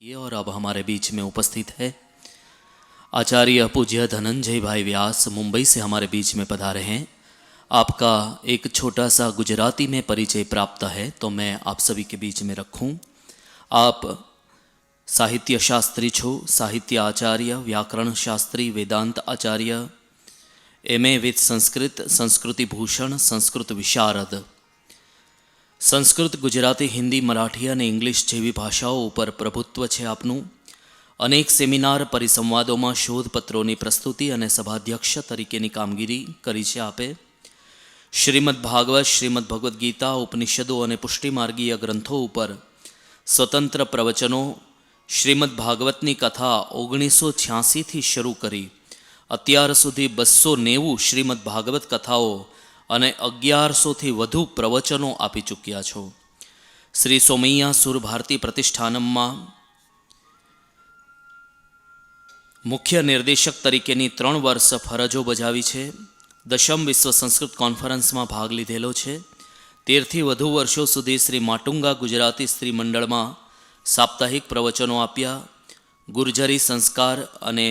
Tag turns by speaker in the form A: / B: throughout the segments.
A: ये और अब हमारे बीच में उपस्थित है आचार्य पूज्य धनंजय भाई व्यास, मुंबई से हमारे बीच में पधारे हैं। आपका एक छोटा सा गुजराती में परिचय प्राप्त है तो मैं आप सभी के बीच में रखूं। आप साहित्य शास्त्री छो, साहित्य आचार्य, व्याकरण शास्त्री, वेदांत आचार्य, एमए विथ संस्कृत, संस्कृति भूषण, संस्कृत विशारद। સંસ્કૃત, ગુજરાતી, હિન્દી, મરાઠી અને ઇંગ્લિશ જેવી ભાષાઓ ઉપર પ્રભુત્વ છે આપનું. અનેક સેમિનાર, પરિસંવાદોમાં શોધપત્રોની પ્રસ્તુતિ અને સભાધ્યક્ષ તરીકેની કામગીરી કરી છે આપે. શ્રીમદ ભાગવત, શ્રીમદ ભગવદ્ ગીતા, ઉપનિષદો અને પુષ્ટિમાર્ગીય ગ્રંથો ઉપર સ્વતંત્ર પ્રવચનો, શ્રીમદ ભાગવતની કથા 1986થી શરૂ કરી અત્યાર સુધી 290 શ્રીમદ ભાગવત કથાઓ અને 1100થી વધુ પ્રવચનો આપી ચૂક્યા છો. શ્રી સોમૈયા સુર ભારતી પ્રતિષ્ઠાનમમાં મુખ્ય નિર્દેશક તરીકેની 3 વર્ષ ફરજો બજાવી છે. દશમ વિશ્વ સંસ્કૃત કોન્ફરન્સમાં ભાગ લીધેલો છે. 13થી વધુ વર્ષો સુધી શ્રી માટુંગા ગુજરાતી સ્ત્રી મંડળમાં સાપ્તાહિક પ્રવચનો આપ્યા. ગુર્જરી સંસ્કાર અને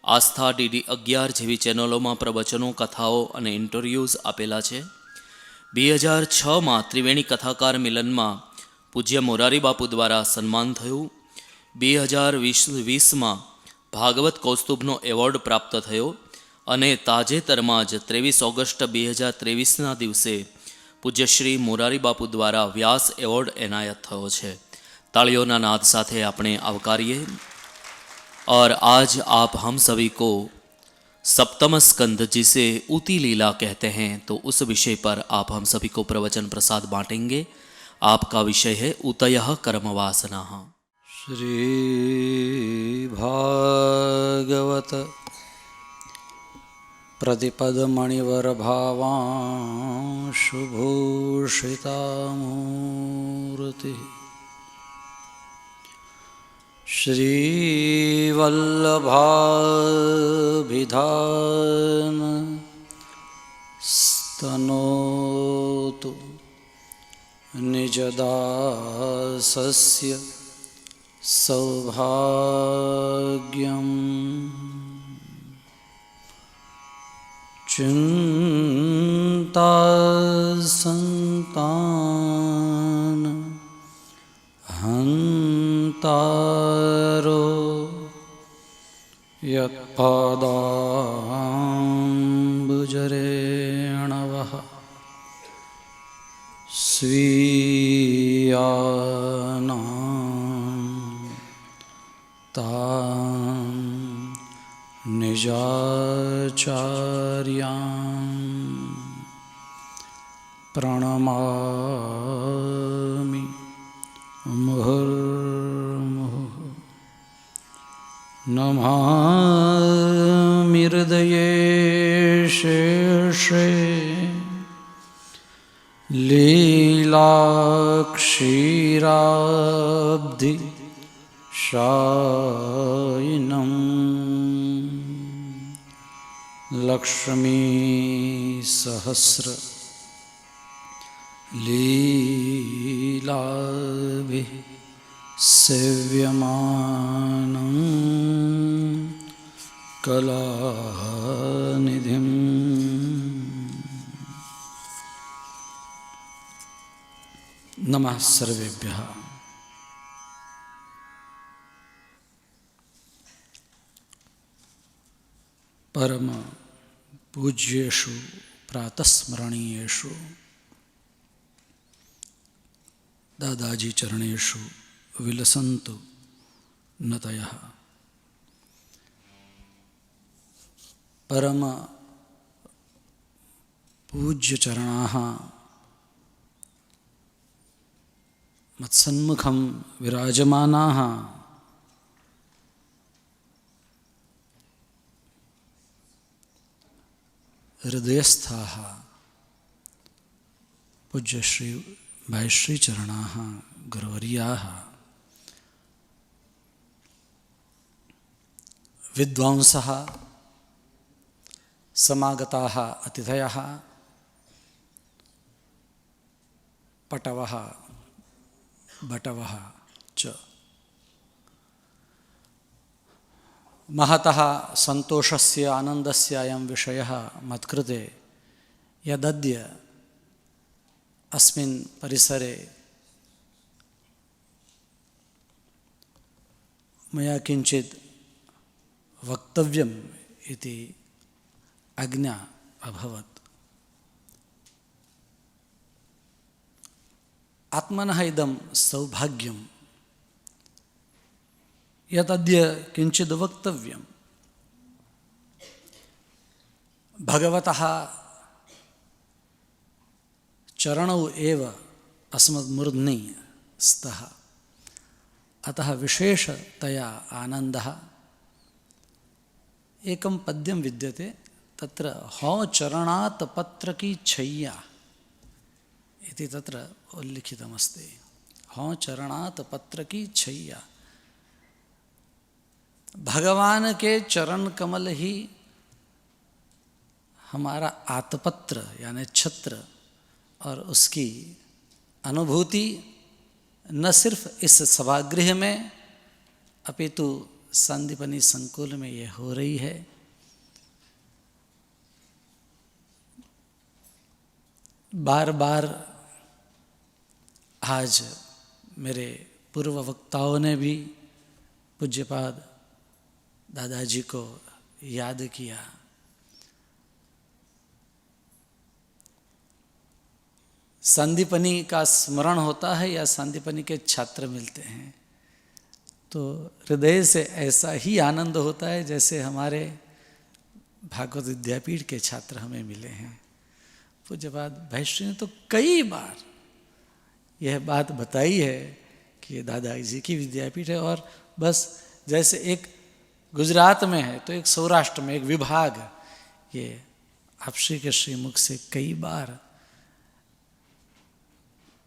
A: આસ્થા ડીડી 11 જેવી ચેનલોમાં પ્રવચનો, કથાઓ અને ઇન્ટરવ્યૂઝ આપેલા છે. 2006માં ત્રિવેણી કથાકાર મિલનમાં પૂજ્ય મોરારી બાપુ દ્વારા સન્માન થયું. 2020માં ભાગવત કૌસ્તુભનો એવોર્ડ પ્રાપ્ત થયો અને તાજેતરમાં જ 23 ઓગસ્ટ 2023ના દિવસે પૂજ્ય શ્રી મોરારી બાપુ દ્વારા વ્યાસ એવોર્ડ એનાયત થયો છે. तालियों नाद साथे अपने आवकारिए. और आज आप हम सभी को सप्तम स्कंद जिसे ऊती लीला कहते हैं तो उस विषय पर आप हम सभी को प्रवचन प्रसाद बांटेंगे. आपका विषय है ऊतयः कर्म वासना.
B: श्री भागवत प्रतिपद मणिवर भावांशुभूषिता मूर्ति श्रीवल्लभाभिधान स्तनोतु निजदासस्य सौभाग्यम्. चिन्तासन्तान हन्तारो यत्पादाम्बुजरेणवः स्वीयानां तां निजाचार्यां प्रणमामि मुहुर्मुहुः. नमामि हृदये शेषे लीलाक्षीराब्धि शायिनं लक्ष्मी सहस्र लीलाभिः सेव्यमानं कलानिधिम्. नमः सर्वेभ्यः. परम पूज्येषु प्रातस्मरणीयेषु दादाजी चरणेषु विलसन्तु नतयः. परम पूज्य चरणाः मत्सन्मुखं विराजमानाः हृदयस्थाः पूज्य श्री भाईश्री चरणाः गुरुवर्याः विद्वांसः समागताः अतिथयः पटवः बटवः च महतः संतोषस्य आनन्दस्य अयं विषयः मत्कृते यदद्य अस्मिन् परिसरे मया किञ्चित् वक्तव्यम् इति आज्ञा अभवत्। आत्मनः इदं सौभाग्यं यदद्य किञ्चित् वक्तव्यं। भगवतः चरणौ एव अस्मद्मूर्ध्नि स्तः, अतः विशेषतया आनन्दः। एकं पद्यं विद्यते, तत्र हौ चरणात् पत्र की छैया इति तत्र उल्लिखितमस्ति। हौ चरणात् पत्र की छैया। भगवान के चरण कमल ही हमारा आतपत्र यानी छत्र, और उसकी अनुभूति न सिर्फ इस सभागृह में अपितु संदीपनी संकुल में ये हो रही है। बार बार आज मेरे पूर्व वक्ताओं ने भी पूज्यपाद दादाजी को याद किया। संदीपनी का स्मरण होता है या संदीपनी के छात्र मिलते हैं तो हृदय से ऐसा ही आनंद होता है जैसे हमारे भागवत विद्यापीठ के छात्र हमें मिले हैं। पूज्यपाद भाईश्री ने तो कई बार यह बात बताई है कि ये दादाजी की विद्यापीठ है, और बस जैसे एक गुजरात में है तो एक सौराष्ट्र में एक विभाग, ये आप श्री के श्रीमुख से कई बार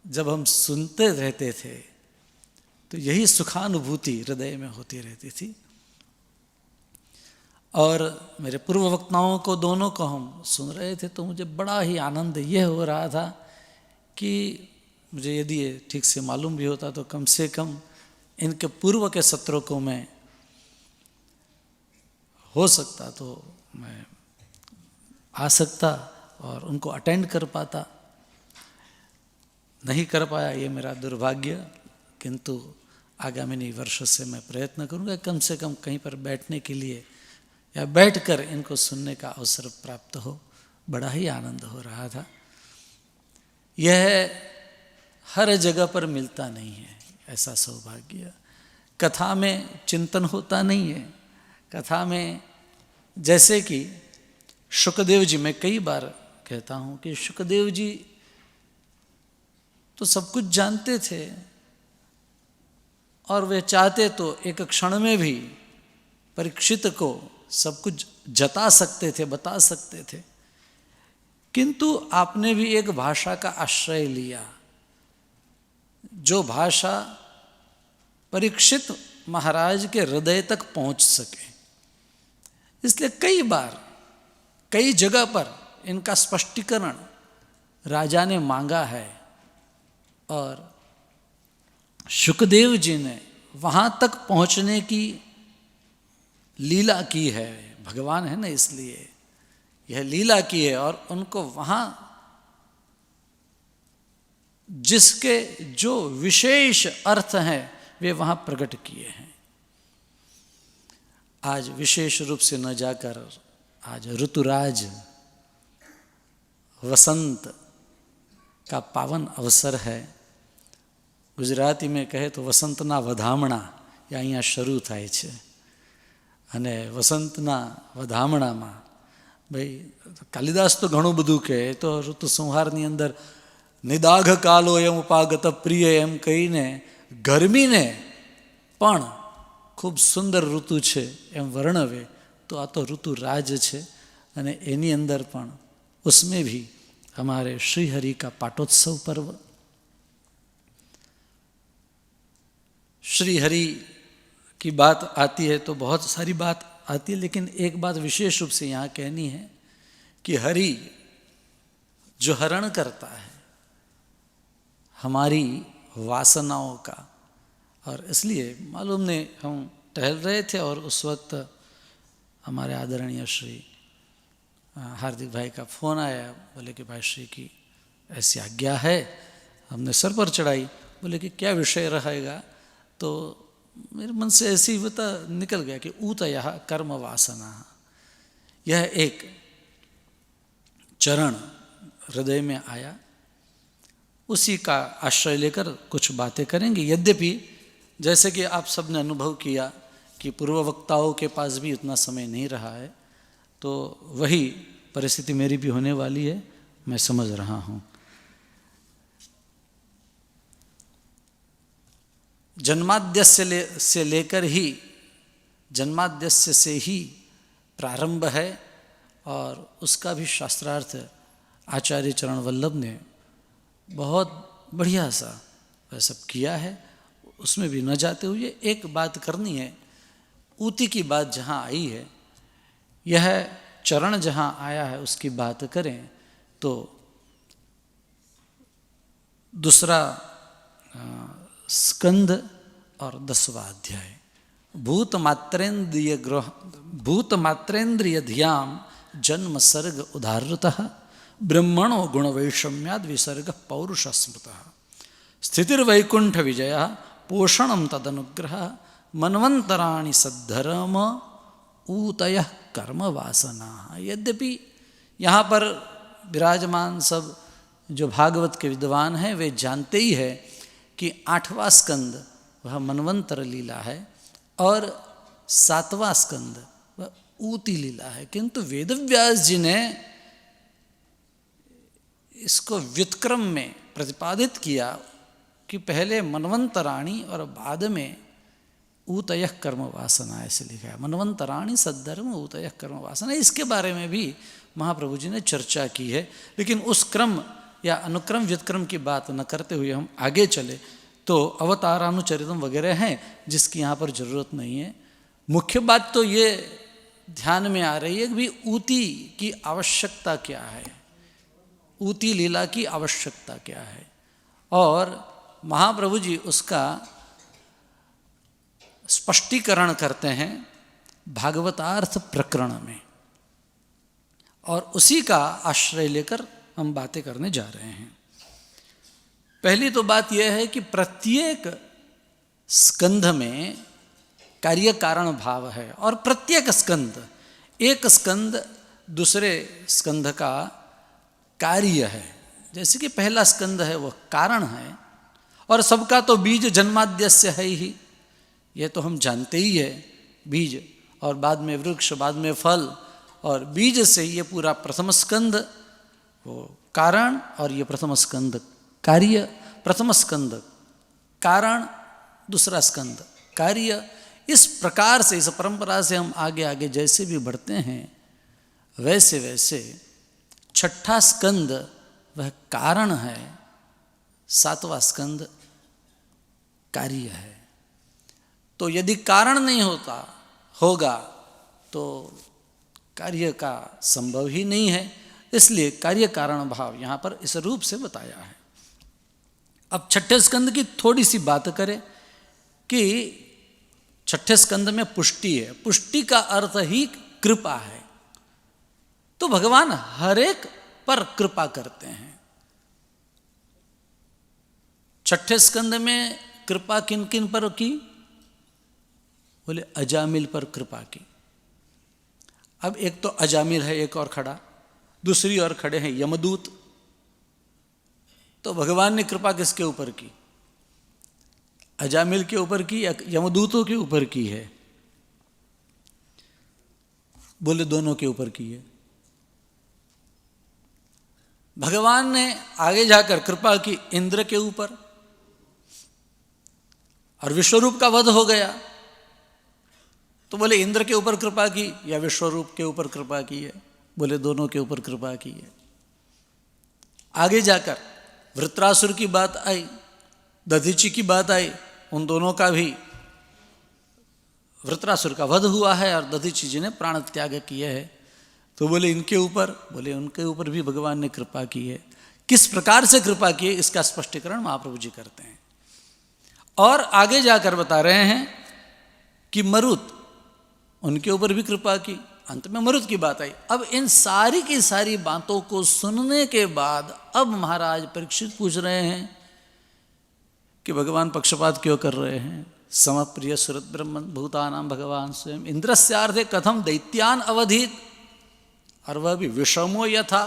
B: जब हम सुनते रहते थे तो यही सुखानुभूति हृदय में होती रहती थी। और मेरे पूर्व वक्ताओं को दोनों को हम सुन रहे थे तो मुझे बड़ा ही आनंद यह हो रहा था कि मुझे यदि ये ठीक से मालूम भी होता तो कम से कम इनके पूर्व के सत्रों को मैं हो सकता तो मैं आ सकता और उनको अटेंड कर पाता। नहीं कर पाया, ये मेरा दुर्भाग्य, किंतु आगामी वर्ष से मैं प्रयत्न करूंगा कम से कम कहीं पर बैठने के लिए या बैठकर इनको सुनने का अवसर प्राप्त हो। बड़ा ही आनंद हो रहा था। यह हर जगह पर मिलता नहीं है ऐसा सौभाग्य। कथा में चिंतन होता नहीं है। कथा में जैसे कि शुकदेव जी, मैं कई बार कहता हूँ कि शुकदेव जी तो सब कुछ जानते थे और वे चाहते तो एक क्षण में भी परीक्षित को सब कुछ जता सकते थे, बता सकते थे, किंतु आपने भी एक भाषा का आश्रय लिया जो भाषा परीक्षित महाराज के हृदय तक पहुंच सके। इसलिए कई बार कई जगह पर इनका स्पष्टीकरण राजा ने मांगा है और शुकदेव जी ने वहाँ तक पहुँचने की लीला की है। भगवान है ना, इसलिए यह लीला की है और उनको वहाँ जिसके जो विशेष अर्थ हैं वे वहाँ प्रकट किए हैं। आज विशेष रूप से न जाकर आज ऋतुराज वसंत का पावन अवसर है। गुजराती में कहे तो વસંતના વધામણા એ અહીંયા શરૂ થાય છે અને વસંતના વધામણામાં ભાઈ કાલિદાસ તો ઘણું બધું કહે, તો ઋતુ સંહારની અંદર નિદાઘ કાલો એમ ઉપાગત પ્રિય એમ કહીને ગરમીને પણ ખૂબ સુંદર ઋતુ છે એમ વર્ણવે તો આ તો ઋતુરાજ છે। અને એની અંદર પણ उसमें भी हमारे श्रीहरि का पाटोत्सव पर्व। श्री हरि की बात आती है तो बहुत सारी बात आती है, लेकिन एक बात विशेष रूप से यहाँ कहनी है कि हरि जो हरण करता है हमारी वासनाओं का। और इसलिए मालूम नहीं, हम टहल रहे थे और उस वक्त हमारे आदरणीय श्री हार्दिक भाई का फ़ोन आया, बोले कि भाई श्री की ऐसी आज्ञा है। हमने सर पर चढ़ाई, बोले कि क्या विषय रहेगा। तो मेरे मन से ऐसी बता निकल गया कि ऊतयः कर्म वासना, यह एक चरण हृदय में आया, उसी का आश्रय लेकर कुछ बातें करेंगे। यद्यपि जैसे कि आप सब ने अनुभव किया कि पूर्व वक्ताओं के पास भी उतना समय नहीं रहा है, तो वही परिस्थिति मेरी भी होने वाली है, मैं समझ रहा हूँ। जन्माद्यस्य से लेकर ही, जन्माद्यस्य से ही प्रारंभ है और उसका भी शास्त्रार्थ आचार्य चरण वल्लभ ने बहुत बढ़िया सा वह सब किया है। उसमें भी न जाते हुए एक बात करनी है, ऊती की बात जहाँ आई है, यह चरण जहाँ आया है उसकी बात करें तो दूसरा स्कंद और 10वां अध्याय, भूतमात्रेन्द्रिय धियाम जन्म सर्ग उदाहृतः ब्रह्मणो गुणवैषम्याद विसर्ग पौरुष स्मृतः स्थितिर्वैकुंठ विजय पोषणम तदनुग्रह मनवंतराणि सद्धर्म ऊतयः कर्म वासना। यद्यपि यहाँ पर विराजमान सब जो भागवत के विद्वान हैं वे जानते ही है कि 8वां स्कंद वह मनवंतर लीला है और 7वां स्कंद वह ऊती लीला है, किंतु वेदव्यास जी ने इसको व्युत्क्रम में प्रतिपादित किया कि पहले मनवंतराणि और बाद में ऊतयः कर्म वासना ऐसे लिखा है। मनवंतराणि सद्धर्म ऊतयः कर्म वासना, इसके बारे में भी महाप्रभु जी ने चर्चा की है। लेकिन उस क्रम या अनुक्रम व्युत्क्रम की बात न करते हुए हम आगे चले तो अवतारानुचरितम वगैरह हैं जिसकी यहाँ पर जरूरत नहीं है। मुख्य बात तो ये ध्यान में आ रही है कि भी ऊती की आवश्यकता क्या है, ऊती लीला की आवश्यकता क्या है, और महाप्रभु जी उसका स्पष्टीकरण करते हैं भागवतार्थ प्रकरण में, और उसी का आश्रय लेकर हम बातें करने जा रहे हैं। पहली तो बात यह है कि प्रत्येक स्कंध में कार्य कारण भाव है और प्रत्येक स्कंद, एक स्कंद दूसरे स्कंध का कार्य है। जैसे कि पहला स्कंद है वह कारण है, और सबका तो बीज जन्माद्यस्य है ही, यह तो हम जानते ही है। बीज और बाद में वृक्ष, बाद में फल, और बीज से ये पूरा प्रथम स्कंद वो कारण और ये प्रथम स्कंद कार्य। प्रथम स्कंद कारण, दूसरा स्कंद कार्य। इस प्रकार से, इस परंपरा से हम आगे आगे जैसे भी बढ़ते हैं वैसे वैसे छठा स्कंद वह कारण है, 7वां स्कंद कार्य है। तो यदि कारण नहीं होगा तो कार्य का संभव ही नहीं है, इसलिए कार्य कारण भाव यहाँ पर इस रूप से बताया है। अब छठे स्कंद की थोड़ी सी बात करें कि छठे स्कंद में पुष्टि है। पुष्टि का अर्थ ही कृपा है, तो भगवान हर एक पर कृपा करते हैं। छठे स्कंद में कृपा किन किन पर की? बोले अजामिल पर कृपा की। अब एक तो अजामिल है, एक और खड़ा, दूसरी ओर खड़े हैं यमदूत। तो भगवान ने कृपा किसके ऊपर की? अजामिल के ऊपर की या यमदूतों के ऊपर की है? बोले दोनों के ऊपर की है। भगवान ने आगे जाकर कृपा की इंद्र के ऊपर, और विश्वरूप का वध हो गया, तो बोले इंद्र के ऊपर कृपा की या विश्वरूप के ऊपर कृपा की है? बोले दोनों के ऊपर कृपा की है। आगे जाकर वृत्रासुर की बात आई, दधीचि की बात आई, उन दोनों का भी, वृत्रासुर का वध हुआ है और दधीचि जी ने प्राण त्याग किया है, तो बोले इनके ऊपर, बोले उनके ऊपर भी भगवान ने कृपा की है। किस प्रकार से कृपा की है इसका स्पष्टीकरण महाप्रभु जी करते हैं। और आगे जाकर बता रहे हैं कि मरुत, उनके ऊपर भी कृपा की, अंत में मरुत की बात आई। अब इन सारी की सारी बातों को सुनने के बाद अब महाराज परीक्षित पूछ रहे हैं कि भगवान पक्षपात क्यों कर रहे हैं। समप्रिय सुरत ब्रह्म भूतानाम भगवान स्वयं इंद्रस्यार्थे कथम दैत्यान अवधीत, और वह भी विषमो यथा,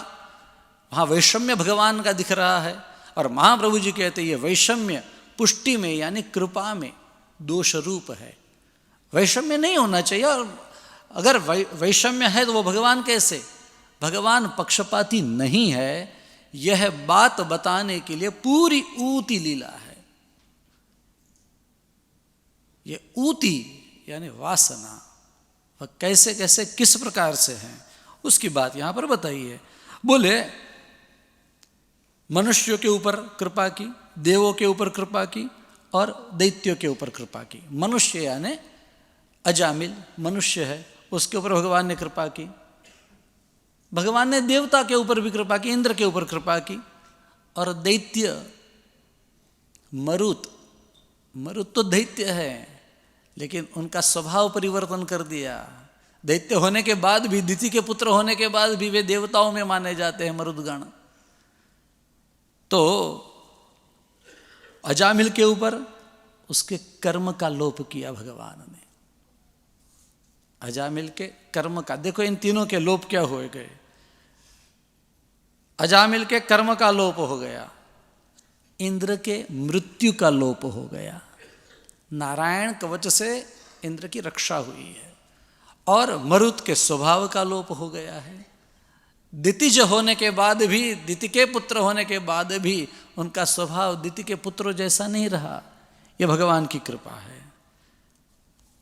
B: वहाँ वैषम्य भगवान का दिख रहा है। और महाप्रभु जी कहते हैं ये वैषम्य पुष्टि में यानी कृपा में दोष रूप है, वैषम्य नहीं होना चाहिए। और अगर वैषम्य है तो वो भगवान कैसे, भगवान पक्षपाती नहीं है, यह बात बताने के लिए पूरी ऊती लीला है। ये ऊती यानी वासना वह कैसे कैसे किस प्रकार से है उसकी बात यहां पर बताई है। बोले मनुष्यों के ऊपर कृपा की, देवों के ऊपर कृपा की और दैत्यों के ऊपर कृपा की। मनुष्य यानी अजामिल मनुष्य है, उसके ऊपर भगवान ने कृपा की। भगवान ने देवता के ऊपर भी कृपा की, इंद्र के ऊपर कृपा की। और दैत्य मरुत, मरुत तो दैत्य है लेकिन उनका स्वभाव परिवर्तन कर दिया। दैत्य होने के बाद भी, दिति के पुत्र होने के बाद भी वे देवताओं में माने जाते हैं मरुदगण। तो अजामिल के ऊपर उसके कर्म का लोप किया भगवान ने। अजामिल के कर्म का, देखो इन तीनों के लोप क्या हो गए। अजामिल के कर्म का लोप हो गया, इंद्र के मृत्यु का लोप हो गया, नारायण कवच से इंद्र की रक्षा हुई है, और मरुत के स्वभाव का लोप हो गया है। दितिज होने के बाद भी, दिति के पुत्र होने के बाद भी उनका स्वभाव दिति के पुत्रों जैसा नहीं रहा। यह भगवान की कृपा है।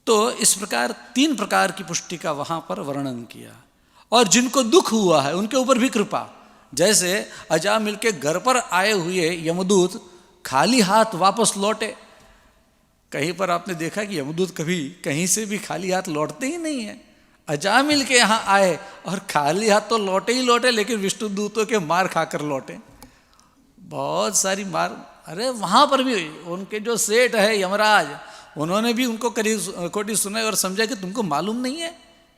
B: तो इस प्रकार 3 प्रकार की पुष्टि का वहां पर वर्णन किया। और जिनको दुख हुआ है उनके ऊपर भी कृपा। जैसे अजामिल के घर पर आए हुए यमदूत खाली हाथ वापस लौटे। कहीं पर आपने देखा कि यमदूत कभी कहीं से भी खाली हाथ लौटते ही नहीं है। अजामिल के यहाँ आए और खाली हाथ तो लौटे ही लौटे, लेकिन विष्णु दूतों के मार खाकर लौटे, बहुत सारी मार। अरे वहाँ पर भी उनके जो सेठ है यमराज, उन्होंने भी उनको करीब कोटि सुनाई और समझा कि तुमको मालूम नहीं है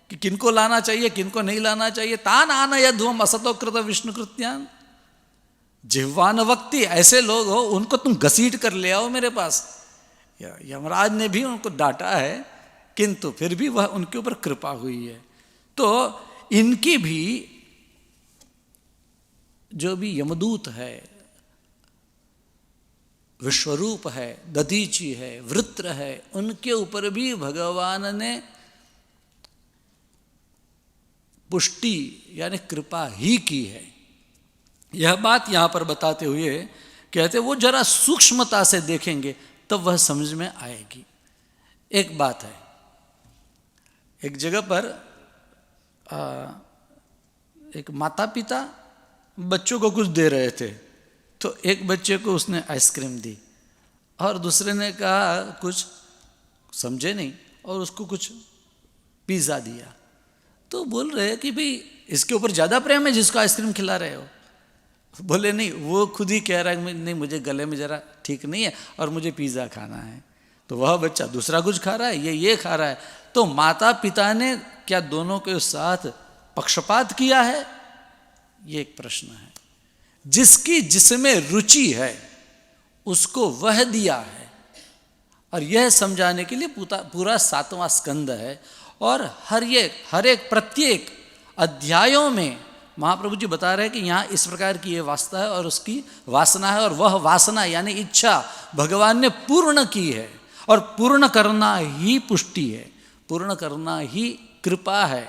B: कि किनको लाना चाहिए किनको नहीं लाना चाहिए। तान आना यध्वम असतो कृत विष्णु कृत्यान, जिह्वान वक्ति ऐसे लोग हो उनको तुम घसीट कर ले आओ मेरे पास। यमराज ने भी उनको डांटा है, किंतु फिर भी वह उनके ऊपर कृपा हुई है। तो इनकी भी जो भी यमदूत है, विश्वरूप है, दधीची है, वृत्र है, उनके ऊपर भी भगवान ने पुष्टि यानी कृपा ही की है। यह बात यहां पर बताते हुए कहते वो जरा सूक्ष्मता से देखेंगे तब वह समझ में आएगी। एक बात है, एक जगह पर एक माता पिता बच्चों को कुछ दे रहे थे, तो एक बच्चे को उसने आइसक्रीम दी और दूसरे ने कहा कुछ समझे नहीं और उसको कुछ पिज़्ज़ा दिया। तो बोल रहे हैं कि भाई इसके ऊपर ज़्यादा प्रेम है जिसको आइसक्रीम खिला रहे हो। बोले नहीं, वो खुद ही कह रहा है नहीं मुझे गले में ज़रा ठीक नहीं है और मुझे पिज़्ज़ा खाना है। तो वह बच्चा दूसरा कुछ खा रहा है, ये खा रहा है। तो माता पिता ने क्या दोनों के साथ पक्षपात किया है? ये एक प्रश्न है। जिसकी जिसमें रुचि है उसको वह दिया है, और यह समझाने के लिए पूरा 7वां स्कंद है। और हर एक प्रत्येक अध्यायों में महाप्रभु जी बता रहे हैं कि यहाँ इस प्रकार की ये वास्ता है और उसकी वासना है, और वह वासना यानी इच्छा भगवान ने पूर्ण की है, और पूर्ण करना ही पुष्टि है, पूर्ण करना ही कृपा है।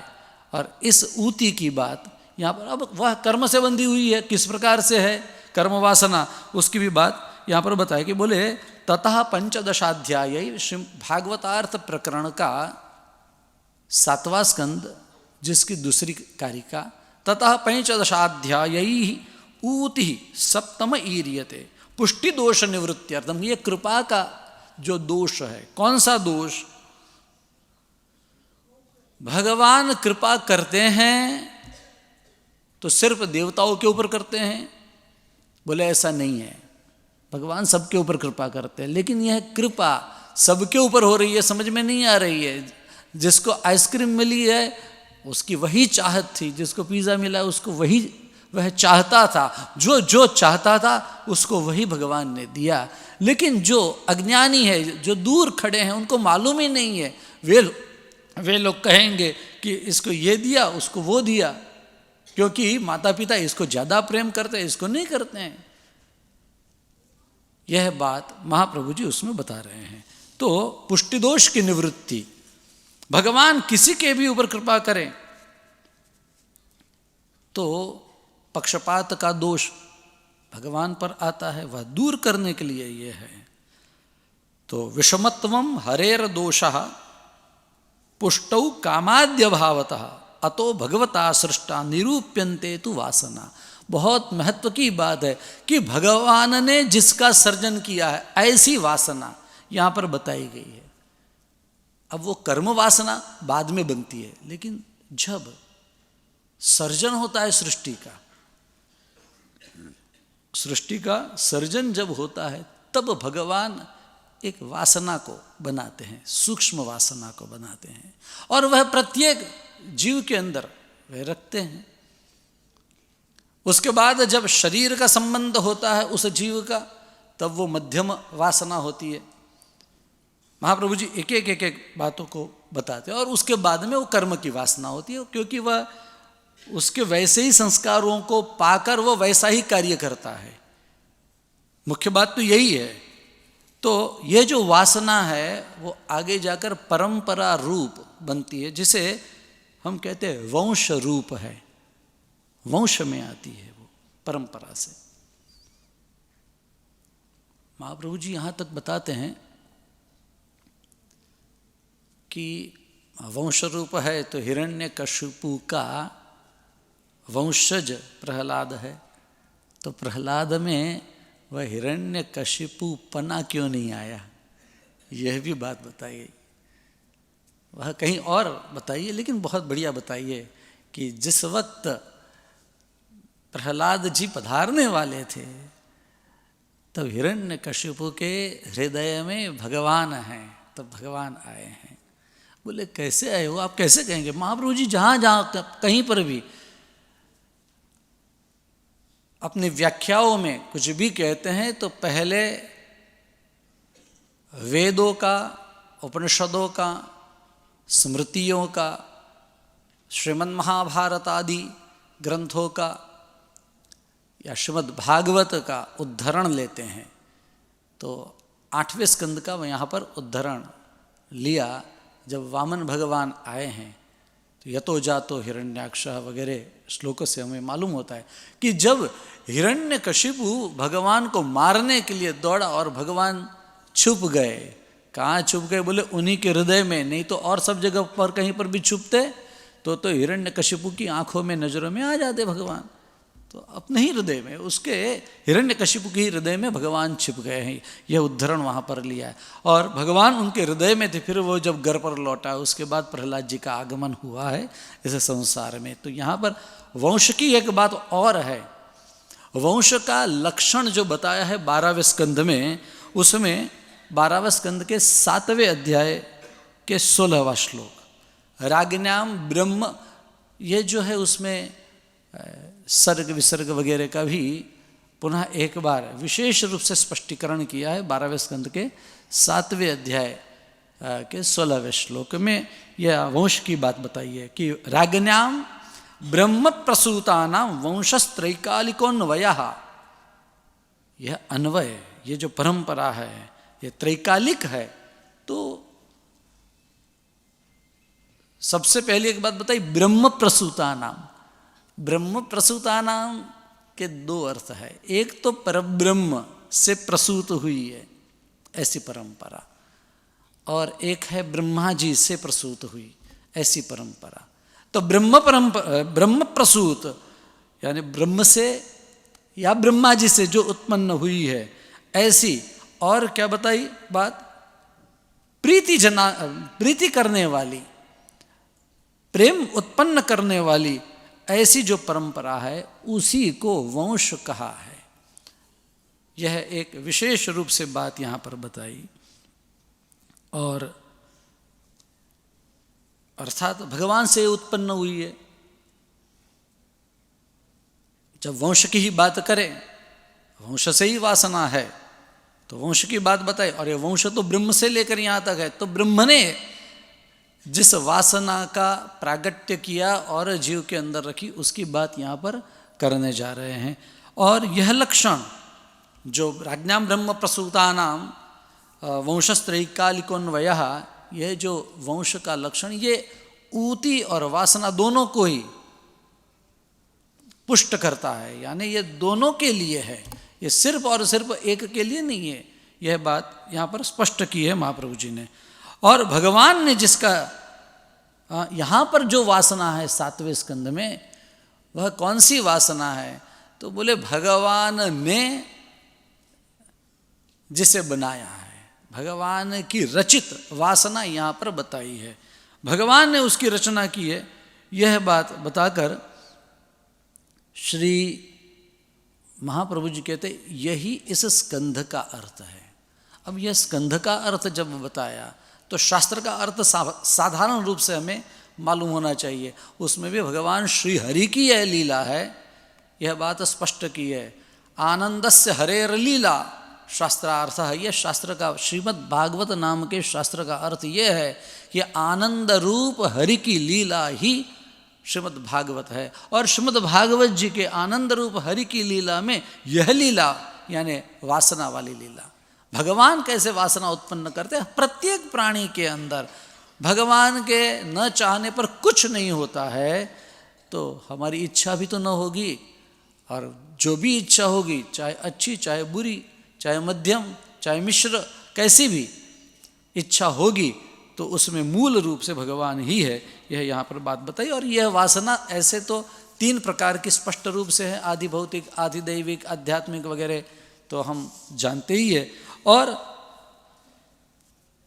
B: और इस ऊती की बात यहाँ पर, अब वह कर्म से बंधी हुई है, किस प्रकार से है कर्म वासना, उसकी भी बात यहाँ पर बताए कि बोले ततः 15 श्री भागवतार्थ प्रकरण का 7वां स्कंद जिसकी दूसरी कारिका, ततः 15 ऊति सप्तम ईरियते पुष्टि दोष निवृत्त्यर्थम। ये कृपा का जो दोष है, कौन सा दोष? भगवान कृपा करते हैं तो सिर्फ देवताओं के ऊपर करते हैं? बोले ऐसा नहीं है, भगवान सबके ऊपर कृपा करते हैं, लेकिन यह कृपा सबके ऊपर हो रही है समझ में नहीं आ रही है। जिसको आइसक्रीम मिली है उसकी वही चाहत थी, जिसको पिज़्ज़ा मिला उसको वह चाहता था, जो चाहता था उसको वही भगवान ने दिया। लेकिन जो अज्ञानी है, जो दूर खड़े हैं, उनको मालूम ही नहीं है, वे लोग कहेंगे कि इसको ये दिया, उसको वो दिया, क्योंकि माता पिता इसको ज़्यादा प्रेम करते हैं, इसको नहीं करते हैं। यह बात महाप्रभु जी उसमें बता रहे हैं। तो पुष्टि दोष की निवृत्ति, भगवान किसी के भी ऊपर कृपा करें तो पक्षपात का दोष भगवान पर आता है, वह दूर करने के लिए ये है। तो विषमत्वम हरेर दोषः पुष्टौ कामाद्य भावतः अतो भगवता सृष्टा निरूप्यन्ते तु वासना। बहुत महत्व की बात है कि भगवान ने जिसका सर्जन किया है, ऐसी वासना यहाँ पर बताई गई है। अब वो कर्म वासना बाद में बनती है, लेकिन जब सर्जन होता है सृष्टि का सर्जन जब होता है, तब भगवान एक वासना को बनाते हैं, सूक्ष्म वासना को बनाते हैं, और वह प्रत्येक जीव के अंदर वह रखते हैं। उसके बाद जब शरीर का संबंध होता है उस जीव का, तब वो मध्यम वासना होती है। महाप्रभु जी एक एक बातों को बताते हैं, और उसके बाद में वो कर्म की वासना होती है, क्योंकि वह उसके वैसे ही संस्कारों को पाकर वो वैसा ही कार्य करता है। मुख्य बात तो यही है। तो ये जो वासना है वो आगे जाकर परंपरा रूप बनती है, जिसे हम कहते हैं वंश रूप है, वंश में आती है वो परंपरा से। महाप्रभु जी यहाँ तक बताते हैं कि वंश रूप है, तो हिरण्यकशिपु का वंशज प्रहलाद है, तो प्रहलाद में वह हिरण्यकशिपु पना क्यों नहीं आया, यह भी बात बताइए। वह कहीं और बताइए, लेकिन बहुत बढ़िया बताइए कि जिस वक्त प्रहलाद जी पधारने वाले थे, तब हिरण्यकशिपु के हृदय में भगवान हैं, तब भगवान आए हैं। बोले कैसे आए हो, आप कैसे कहेंगे? महाप्रभु जी जहाँ जहाँ कहीं पर भी अपनी व्याख्याओं में कुछ भी कहते हैं तो पहले वेदों का, उपनिषदों का, स्मृतियों का, श्रीमद् महाभारत आदि ग्रंथों का या श्रीमद् भागवत का उद्धरण लेते हैं। तो 8वें स्कंद का यहाँ पर उद्धरण लिया। जब वामन भगवान आए हैं तो यतो जातो हिरण्याक्षः वगैरह श्लोकों से हमें मालूम होता है कि जब हिरण्यकशिपु भगवान को मारने के लिए दौड़ा और भगवान छुप गए। कहाँ छुप गए? बोले उन्हीं के हृदय में, नहीं तो और सब जगह पर कहीं पर भी छुपते तो हिरण्यकशिपु की आंखों में, नजरों में आ जाते भगवान। तो अपने ही हृदय में, उसके हिरण्यकशिपु के हृदय में भगवान छिप गए हैं। यह उद्धरण वहाँ पर लिया है। और भगवान उनके हृदय में थे, फिर वो जब घर पर लौटा उसके बाद प्रहलाद जी का आगमन हुआ है इस संसार में। तो यहाँ पर वंश की एक बात और है। वंश का लक्षण जो बताया है 12वें स्कंध में, उसमें 12वें स्कंद के 7वें अध्याय के 16वां श्लोक राज्ञाम ब्रह्म, ये जो है उसमें सर्ग विसर्ग वगैरह का भी पुनः एक बार विशेष रूप से स्पष्टीकरण किया है 12वें स्कंद के 7वें अध्याय के 16वें श्लोक में। यह वंश की बात बताई है कि राज्ञाम ब्रह्म प्रसूतानां वंशस्त्रैकालिकोन्वयः। यह अन्वय, ये जो परंपरा है ये त्रैकालिक है। तो सबसे पहले एक बात बताई, ब्रह्म प्रसूतानां। ब्रह्म प्रसूतानां के 2 अर्थ है। एक तो परब्रह्म से प्रसूत हुई है ऐसी परंपरा, और एक है ब्रह्मा जी से प्रसूत हुई ऐसी परंपरा। तो ब्रह्म प्रसूत यानी ब्रह्म से या ब्रह्मा जी से जो उत्पन्न हुई है ऐसी। और क्या बताई बात? प्रीति करने वाली, प्रेम उत्पन्न करने वाली ऐसी जो परंपरा है उसी को वंश कहा है। यह एक विशेष रूप से बात यहाँ पर बताई। और अर्थात भगवान से उत्पन्न हुई है। जब वंश की ही बात करें, वंश से ही वासना है, तो वंश की बात बताए, और ये वंश तो ब्रह्म से लेकर यहाँ तक है, तो ब्रह्म ने जिस वासना का प्रागट्य किया और जीव के अंदर रखी, उसकी बात यहाँ पर करने जा रहे हैं। और यह लक्षण जो राज्ञां ब्रह्म प्रसूतानाम वंशस्त्रैकालिकोन्वयः, यह जो वंश का लक्षण, ये ऊति और वासना दोनों को ही पुष्ट करता है, यानी ये दोनों के लिए है, ये सिर्फ और सिर्फ एक के लिए नहीं है। यह बात यहाँ पर स्पष्ट की है महाप्रभु जी ने। और भगवान ने जिसका यहाँ पर जो वासना है 7वें स्कंध में, वह कौन सी वासना है? तो बोले भगवान ने जिसे बनाया है, भगवान की रचित वासना यहाँ पर बताई है, भगवान ने उसकी रचना की है। यह बात बताकर श्री महाप्रभु जी कहते यही इस स्कंध का अर्थ है। अब यह स्कंध का अर्थ जब बताया तो शास्त्र का अर्थ साधारण रूप से हमें मालूम होना चाहिए। उसमें भी भगवान श्री हरि की यह लीला है, यह बात स्पष्ट की है। आनंदस्य हरेर लीला शास्त्रार्थ है, यह शास्त्र का, श्रीमद् भागवत नाम के शास्त्र का अर्थ यह है कि आनंद रूप हरि की लीला ही श्रीमद् भागवत है। और श्रीमद् भागवत जी के आनंद रूप हरि की लीला में यह लीला यानी वासना वाली लीला, भगवान कैसे वासना उत्पन्न करते हैं प्रत्येक प्राणी के अंदर। भगवान के न चाहने पर कुछ नहीं होता है, तो हमारी इच्छा भी तो न होगी, और जो भी इच्छा होगी, चाहे अच्छी चाहे बुरी, चाहे मध्यम चाहे मिश्र, कैसी भी इच्छा होगी, तो उसमें मूल रूप से भगवान ही है। यह यहाँ पर बात बताई। और यह वासना ऐसे तो 3 प्रकार की स्पष्ट रूप से है, आदि भौतिक, आदि दैविक, आध्यात्मिक वगैरह तो हम जानते ही है। और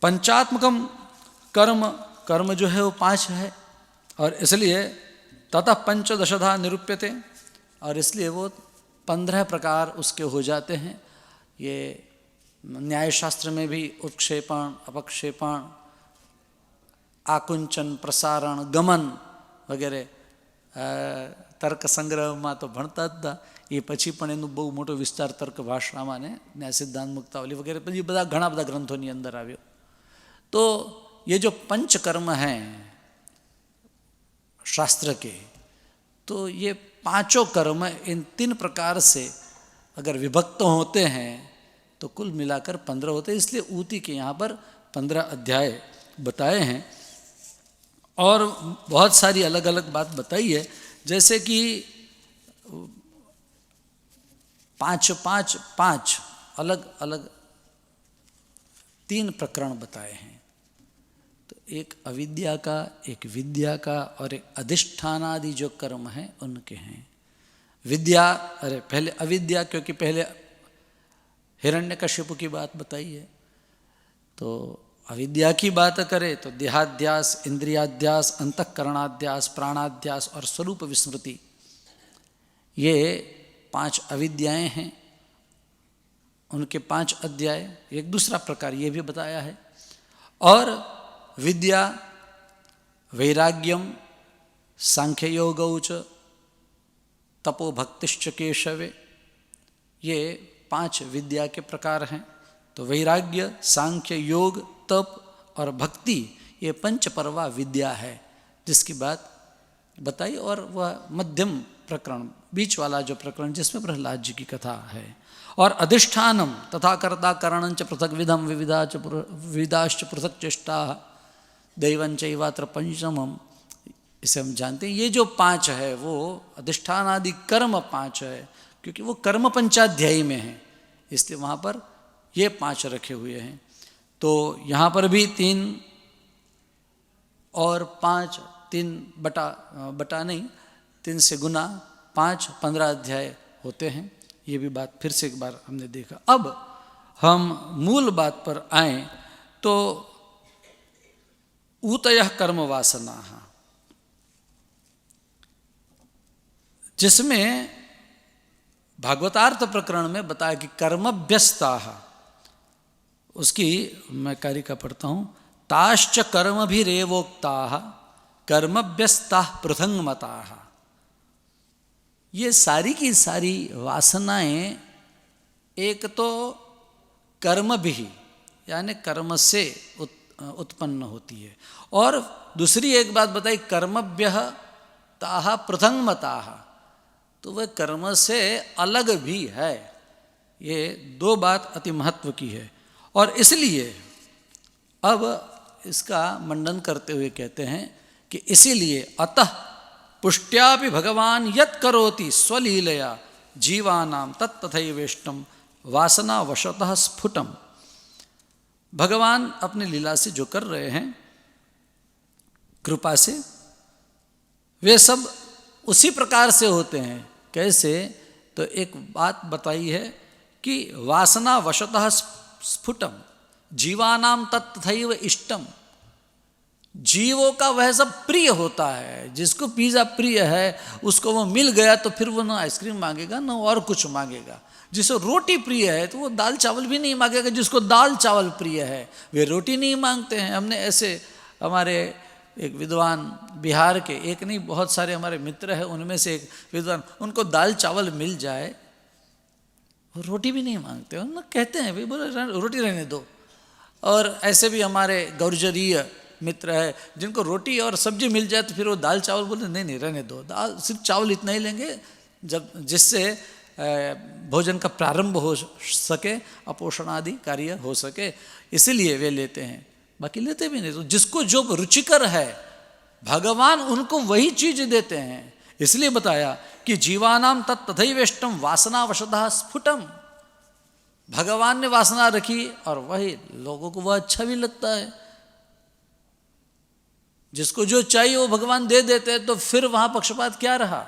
B: पंचात्मकम कर्म जो है वो 5 है, और इसलिए ततः पंचदशधा निरूप्यते, और इसलिए वो 15 प्रकार उसके हो जाते हैं। ये न्याय शास्त्र में भी उत्क्षेपण, अपक्षेपण, आकुंचन, प्रसारण, गमन वगैरह तर्क સંગ્રહમાં તો ભણતા જ હતા, એ પછી પણ એનું બહુ મોટો વિસ્તાર તર્ક ભાષામાં ને ન્યાય સિદ્ધાંત મુક્તાવલી વગેરે પછી ઘણા બધા ગ્રંથોની અંદર આવ્યો। तो ये जो पंचकर्म हैं शास्त्र के, तो ये 5 कर्म इन 3 प्रकार से अगर विभक्त होते हैं तो कुल मिलाकर 15 होते हैं। इसलिए ऊती के यहाँ पर 15 अध्याय बताए हैं, और बहुत सारी अलग अलग बात बताई है। जैसे कि 5 अलग अलग 3 प्रकरण बताए हैं। तो एक अविद्या का, एक विद्या का, और एक अधिष्ठानादि जो कर्म हैं उनके हैं। विद्या, अरे पहले अविद्या, क्योंकि पहले हिरण्यकशिपु की बात बताई है। तो अविद्या की बात करें तो देहाध्यास, इंद्रियाध्यास, अंतःकरणाध्यास, प्राणाध्यास और स्वरूप विस्मृति, ये 5 अविद्याएं हैं। उनके 5 अध्याय। एक दूसरा प्रकार ये भी बताया है। और विद्या, वैराग्यम, सांख्य योगौ च तपो भक्तिश्च केशवे, ये 5 विद्या के प्रकार हैं। तो वैराग्य, सांख्य, योग, तप और भक्ति, ये 5 पर्वा विद्या है जिसकी बात बताई। और वह मध्यम प्रकरण, बीच वाला जो प्रकरण जिसमें प्रहलाद जी की कथा है। और अधिष्ठानम तथा कर्ता करणंच पृथक विधम विविधाश्च पृथक चेष्टा दैवंचैवात्र पंचमम, इसे हम जानते हैं। ये जो 5 है वो अधिष्ठान आदि कर्म 5 है, क्योंकि वो कर्म पंचाध्यायी में है, इसलिए वहाँ पर ये 5 रखे हुए हैं। तो यहाँ पर भी 3 और 5, 3 बटा नहीं, 3 से गुना 5, 15 अध्याय होते हैं। ये भी बात फिर से एक बार हमने देखा। अब हम मूल बात पर आए तो ऊतयः कर्म वासना, जिसमें भागवतार्थ प्रकरण में बताया कि कर्मभ्यस्ता, उसकी मैं कारिका पढ़ता हूँ। ताश्च कर्म भी रेवोक्ता कर्मभ्यस्ता पृथंगमताः। ये सारी की सारी वासनाएं एक तो कर्म भी यानी कर्म से उत्पन्न होती है, और दूसरी एक बात बताई कर्मभ्यः ताः पृथंगमताः, तो वह कर्म से अलग भी है। ये दो बात अति महत्व की है। और इसलिए अब इसका मंडन करते हुए कहते हैं कि इसीलिए अतः पुष्ट्यापि भगवान यत् करोति स्वलीलया जीवानां तत्तथैवेष्टं वासना वशतः स्फुटम। भगवान अपनी लीला से जो कर रहे हैं कृपा से, वे सब उसी प्रकार से होते हैं। कैसे? तो एक बात बताई है कि वासना वशतः स्फुटम जीवानाम तत्थैव इष्टम। जीवों का वह सब प्रिय होता है। जिसको पिज़्ज़ा प्रिय है उसको वो मिल गया तो फिर वो ना आइसक्रीम मांगेगा ना और कुछ मांगेगा। जिसको रोटी प्रिय है तो वो दाल चावल भी नहीं मांगेगा। जिसको दाल चावल प्रिय है वे रोटी नहीं मांगते हैं। हमने ऐसे हमारे एक विद्वान बिहार के, एक नहीं बहुत सारे हमारे मित्र हैं, उनमें से एक विद्वान, उनको दाल चावल मिल जाए वो रोटी भी नहीं मांगते। उन कहते हैं भाई बोले रोटी रहने दो। और ऐसे भी हमारे गौरजरीय मित्र है जिनको रोटी और सब्जी मिल जाए तो फिर वो दाल चावल बोलते नहीं नहीं रहने दो, दाल सिर्फ चावल इतना ही लेंगे जब जिससे भोजन का प्रारंभ हो सके, अपोषण आदि कार्य हो सके, इसीलिए वे लेते हैं, बाकी लेते भी नहीं। तो जिसको जो रुचिकर है भगवान उनको वही चीज देते हैं। इसलिए बताया कि जीवानाम तत्तथैवेष्टम वासनावशतः स्फुटम। भगवान ने वासना रखी और वही लोगों को वह अच्छा भी लगता है। जिसको जो चाहिए वो भगवान दे देते हैं, तो फिर वहां पक्षपात क्या रहा?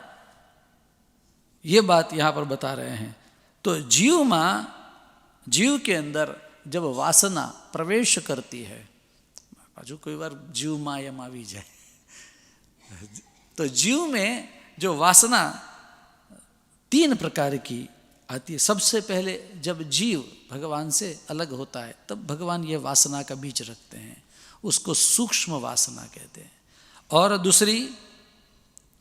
B: ये बात यहां पर बता रहे हैं। तो जीव के अंदर जब वासना प्रवेश करती है, बाजू कोई बार जीव माया भी जाए, तो जीव में जो वासना तीन प्रकार की आती है। सबसे पहले जब जीव भगवान से अलग होता है तब भगवान ये वासना का बीज रखते हैं, उसको सूक्ष्म वासना कहते हैं। और दूसरी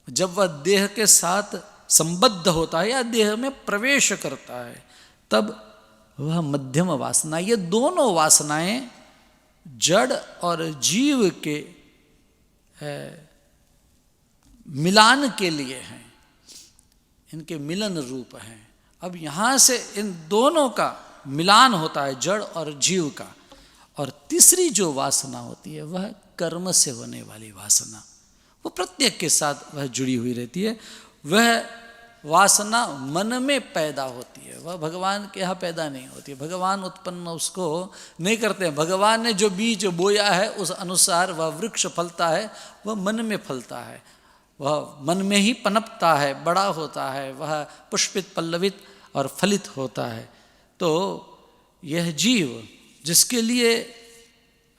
B: जब वह देह के साथ संबद्ध होता है या देह में प्रवेश करता है तब वह मध्यम वासना। ये दोनों वासनाएं जड़ और जीव के मिलान के लिए हैं, इनके मिलन रूप हैं। अब यहाँ से इन दोनों का मिलान होता है, जड़ और जीव का। और तीसरी जो वासना होती है वह कर्म से होने वाली वासना, वो प्रत्येक के साथ वह जुड़ी हुई रहती है। वह वासना मन में पैदा होती है, वह भगवान के यहाँ पैदा नहीं होती है। भगवान उत्पन्न उसको नहीं करते हैं। भगवान ने जो बीज बोया है उस अनुसार वह वृक्ष फलता है, वह मन में फलता है, वह मन में ही पनपता है, बड़ा होता है, वह पुष्पित पल्लवित और फलित होता है। तो यह जीव जिसके लिए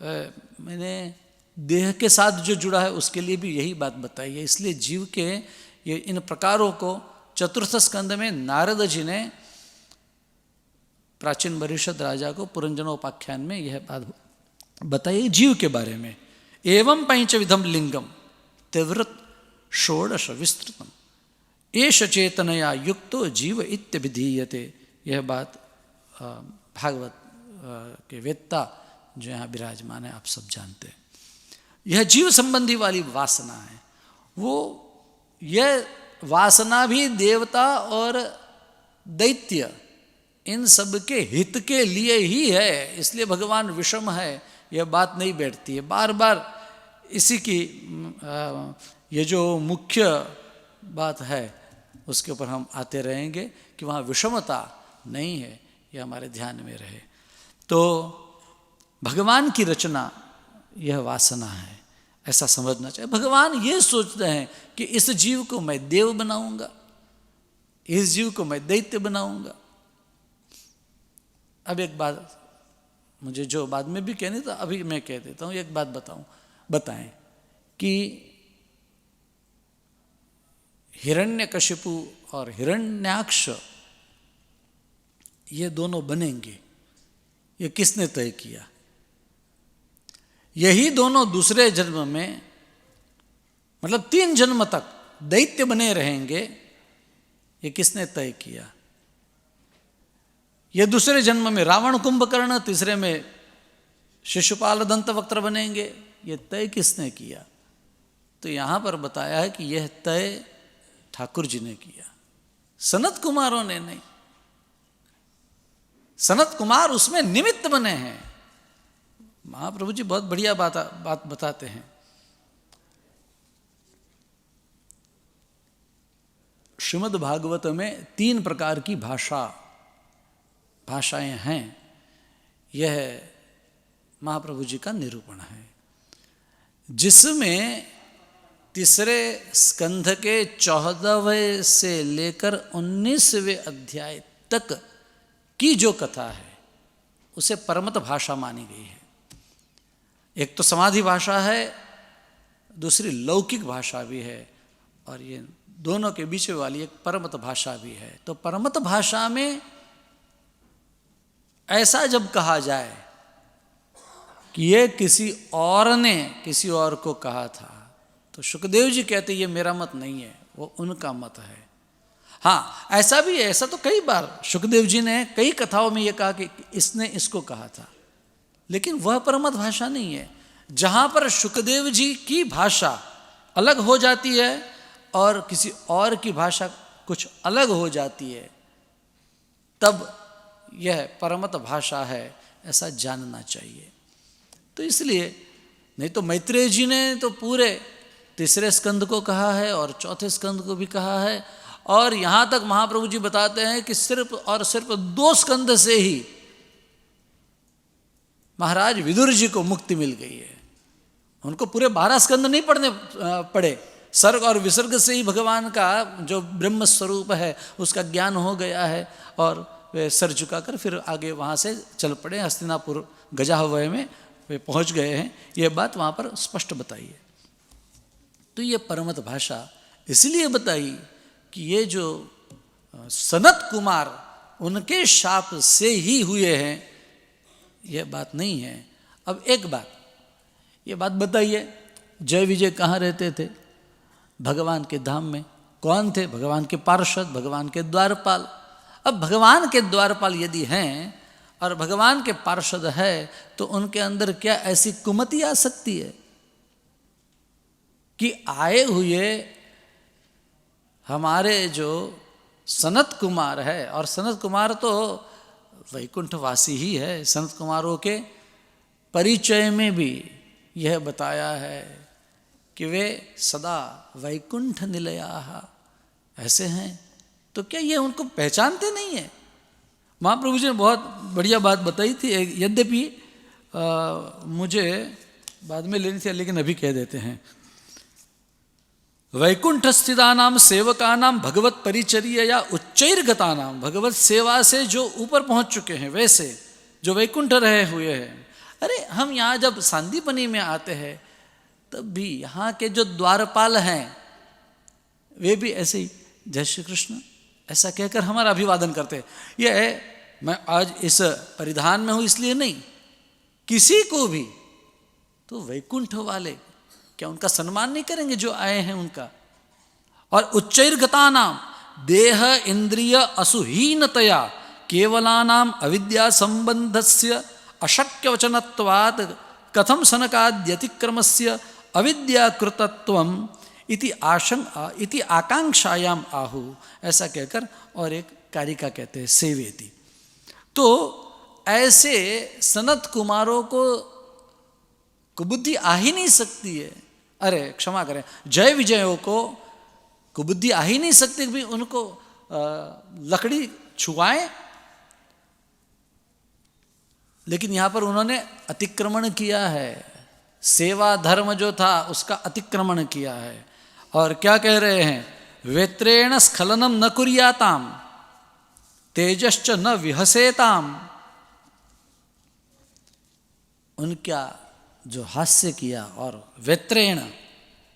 B: मैंने देह के साथ जो जुड़ा है उसके लिए भी यही बात बताई है। इसलिए जीव के ये इन प्रकारों को चतुर्थ स्कंद में नारद जी ने प्राचीन वरिष्ठ राजा को पुरंजनोपाख्यान में यह बात बताई जीव के बारे में। एवं पंच विधम लिंगम तीव्रत षोडश विस्तृतम एष चेतनया युक्तो जीव इत्यभिधीयते। यह बात भागवत के वेत्ता जो यहाँ विराजमान है आप सब जानते हैं। यह जीव संबंधी वाली वासना है। वो यह वासना भी देवता और दैत्य इन सब के हित के लिए ही है। इसलिए भगवान विषम है यह बात नहीं बैठती है। बार बार इसी की ये जो मुख्य बात है उसके ऊपर हम आते रहेंगे कि वहाँ विषमता नहीं है, यह हमारे ध्यान में रहे। तो भगवान की रचना यह वासना है, ऐसा समझना चाहिए। भगवान ये सोचते हैं कि इस जीव को मैं देव बनाऊंगा, इस जीव को मैं दैत्य बनाऊंगा। अब एक बात मुझे जो बाद में भी कहनी था अभी मैं कह देता हूँ। एक बात बताएं कि हिरण्यकशिपु और हिरण्याक्ष ये दोनों बनेंगे, ये किसने तय किया? यही दोनों दूसरे जन्म में मतलब 3 जन्म तक दैत्य बने रहेंगे, ये किसने तय किया? ये दूसरे जन्म में रावण कुंभकर्ण, तीसरे में शिशुपाल दंतवक्त्र बनेंगे, ये तय किसने किया? तो यहां पर बताया है कि यह तय ठाकुर जी ने किया, सनत कुमारों ने नहीं। सनत कुमार उसमें निमित्त बने हैं। महाप्रभु जी बहुत बढ़िया बात बताते हैं। श्रीमद् भागवत में 3 प्रकार की भाषाएं हैं, यह महाप्रभु जी का निरूपण है, जिसमें तीसरे स्कंध के 14वें से लेकर 19वें अध्याय तक की जो कथा है उसे परमत भाषा मानी गई है। एक तो समाधि भाषा है, दूसरी लौकिक भाषा भी है, और ये दोनों के बीच वाली एक परमत भाषा भी है। तो परमत भाषा में ऐसा जब कहा जाए कि ये किसी और ने किसी और को कहा था, तो सुखदेव जी कहते ये मेरा मत नहीं है, वो उनका मत है। हाँ, ऐसा भी है, ऐसा तो कई बार सुखदेव जी ने कई कथाओं में ये कहा कि इसने इसको कहा था, लेकिन वह परमत भाषा नहीं है। जहां पर सुखदेव जी की भाषा अलग हो जाती है और किसी और की भाषा कुछ अलग हो जाती है, तब यह परमत भाषा है, ऐसा जानना चाहिए। तो इसलिए नहीं तो मैत्रेय जी ने तो पूरे तीसरे स्कंद को कहा है और चौथे स्कंद को भी कहा है, और यहां तक महाप्रभु जी बताते हैं कि सिर्फ और सिर्फ 2 स्कंद से ही महाराज विदुर जी को मुक्ति मिल गई है। उनको पूरे 12 स्कंद नहीं पढ़ने पड़े, सर्ग और विसर्ग से ही भगवान का जो ब्रह्म स्वरूप है उसका ज्ञान हो गया है, और वे सर झुकाकर फिर आगे वहाँ से चल पड़े, हस्तिनापुर गजाहवय में वे पहुँच गए हैं। ये बात वहाँ पर स्पष्ट बताई है। तो ये परमत भाषा इसलिए बताई कि ये जो सनत कुमार उनके शाप से ही हुए हैं, यह बात नहीं है। अब एक बात, ये बात बताइए, जय विजय कहाँ रहते थे? भगवान के धाम में। कौन थे? भगवान के पार्षद, भगवान के द्वारपाल। अब भगवान के द्वारपाल यदि हैं और भगवान के पार्षद है, तो उनके अंदर क्या ऐसी कुमति आ सकती है कि आए हुए हमारे जो सनत कुमार है, और सनत कुमार तो वैकुंठवासी ही है, सनत कुमारों के परिचय में भी यह बताया है कि वे सदा वैकुंठ निलयाः ऐसे हैं। तो क्या ये उनको पहचानते नहीं है? महाप्रभु जी ने बहुत बढ़िया बात बताई थी, यद्यपि मुझे बाद में लेनी थी, लेकिन अभी कह देते हैं। वैकुंठ स्थितानाम सेवकानाम भगवत परिचर्या या उच्चैर्गतानाम, भगवत सेवा से जो ऊपर पहुंच चुके हैं, वैसे जो वैकुंठ रहे हुए हैं। अरे हम यहाँ जब सांदीपनी में आते हैं तब भी यहाँ के जो द्वारपाल हैं वे भी ऐसे ही जय श्री कृष्ण ऐसा कहकर हमारा अभिवादन करते हैं। यह है, मैं आज इस परिधान में हूँ इसलिए नहीं, किसी को भी तो वैकुंठ वाले क्या उनका सम्मान नहीं करेंगे जो आए हैं उनका? और उच्चैर्गतानाम देह इंद्रिय असुहीनतया केवलानाम अविद्या संबंधस्य अशक्य वचनत्वात् कथम सनकाद्यतिक्रमस्य अविद्याकृतत्वम इति आकांक्षायाम आहु, ऐसा कहकर और एक कारिका कहते हैं सेवेति। तो ऐसे सनत कुमारों को कुबुद्धि आ ही नहीं सकती है। अरे क्षमा करें, जय विजयों को कुबुद्धि आ ही नहीं सकती कि उनको लकड़ी छुआएं, लेकिन यहाँ पर उन्होंने अतिक्रमण किया है। सेवा धर्म जो था उसका अतिक्रमण किया है। और क्या कह रहे हैं? वेत्रेण स्खलनम न कुर्याताम तेजश्च न विहसेताम। उनका जो हास्य किया और वेत्रेण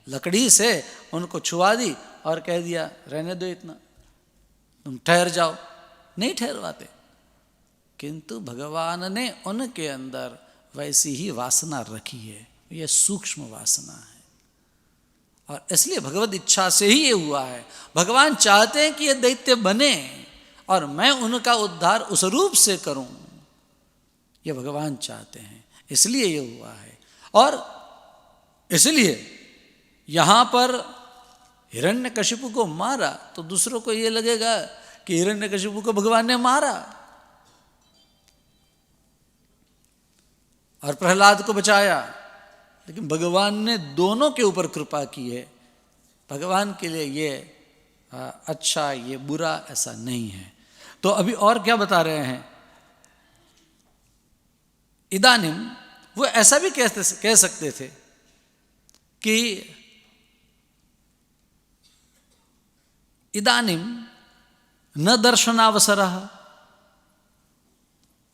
B: लकड़ी से उनको छुआ दी और कह दिया रहने दो, इतना तुम ठहर जाओ, नहीं ठहरवाते। किंतु भगवान ने उनके अंदर वैसी ही वासना रखी है, यह सूक्ष्म वासना है। और इसलिए भगवत इच्छा से ही ये हुआ है। भगवान चाहते हैं कि ये दैत्य बने और मैं उनका उद्धार उस रूप से करूं, ये भगवान चाहते हैं, इसलिए ये हुआ है। और इसलिए यहां पर हिरण्यकशिपु को मारा तो दूसरों को ये लगेगा कि हिरण्यकशिपु को भगवान ने मारा, और प्रहलाद को बचाया, लेकिन भगवान ने दोनों के ऊपर कृपा की है। भगवान के लिए ये अच्छा ये बुरा ऐसा नहीं है। तो अभी और क्या बता रहे हैं, इदानिम वो ऐसा भी कह सकते थे कि इदानिम न दर्शनावसरः,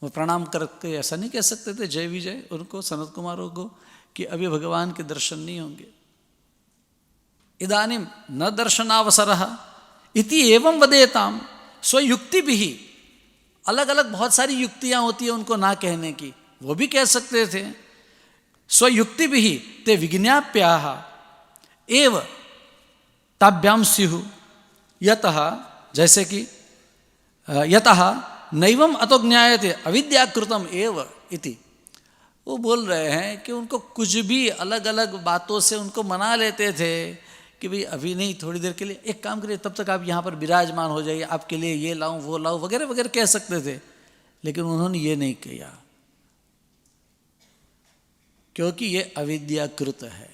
B: वो प्रणाम करके ऐसा नहीं कह सकते थे जय विजय उनको, सनत कुमारों को, कि अभी भगवान के दर्शन नहीं होंगे। इदानीम न दर्शनावसरः इति एवं वदेताम, स्वयुक्ति भी, अलग अलग बहुत सारी युक्तियां होती है उनको ना कहने की, वो भी कह सकते थे। स्वयुक्ति भी ते विज्ञाप्याः एव ताभ्याम स्युः यतः, जैसे कि यतः नैवम अतो ज्ञायते अविद्याकृतम एव इति। वो बोल रहे हैं कि उनको कुछ भी अलग अलग बातों से उनको मना लेते थे कि भाई अभी नहीं, थोड़ी देर के लिए एक काम करिए, तब तक आप यहाँ पर विराजमान हो जाइए, आपके लिए ये लाऊं वो लाऊं वगैरह वगैरह कह सकते थे, लेकिन उन्होंने ये नहीं किया, क्योंकि ये अविद्याकृत है।